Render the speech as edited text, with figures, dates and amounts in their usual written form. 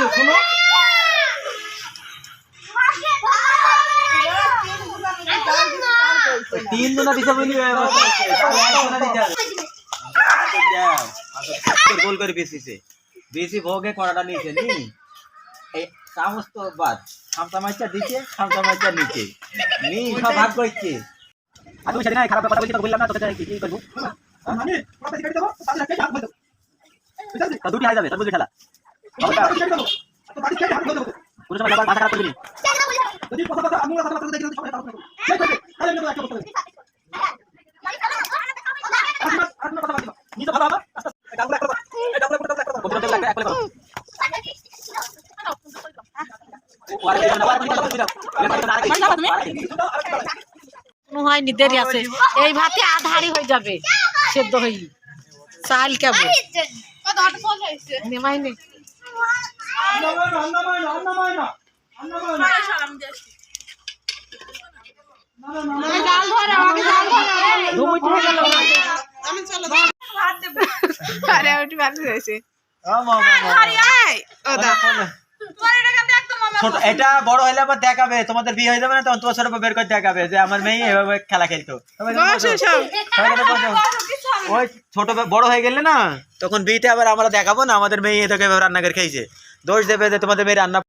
দিছে শোনো तीन दुना दिशा बोली गोल कर बेसी भोगे कराटा नीचे नी समस्त बात खामता माइचा दिखे खामता माइचा नीचे नी सब भाग करছে আর তুমি সেদিন খারাপ কথা বলছিস তো বললাম না তোকে কি করব মানে কথা কেটে দেবো তাহলে কেটে হাত বলতো তো দুটি হয়ে যাবে তার বুঝে খেলা কেটে দেবো তো বাকি কেটে হাত বলতো কোন সময় আবার কথা খারাপ করবি যদি কথা কথা আমুলা কথা কথা দেখে সবাই খারাপ করবে সেই করবে তাহলে আমরা একটা করতে হবে আর কথা বলবা নি তো ভালো হবে এটা আমরা করব এটা আমরা করতে একটা বলতে লাগবে এক করো হয়নি দেরি আছে এই ভাতে আধারি হয়ে যাবে সেদ্ধ হই চাল কেবল নেমাই নেই এটা বড় হইলে আবার দেখাবে তোমাদের বিয়ে হয়ে যাবে না তখন তোমার ছোট বের করে দেখাবে যে আমার মেয়ে এভাবে খেলা খেলতো ওই ছোট বড় হয়ে গেলে না তখন বিয়েতে আবার আমরা দেখাবো না আমাদের মেয়ে এটাকে রান্না করে খেয়েছে দোষ দেবে যে তোমাদের মেয়ে রান্না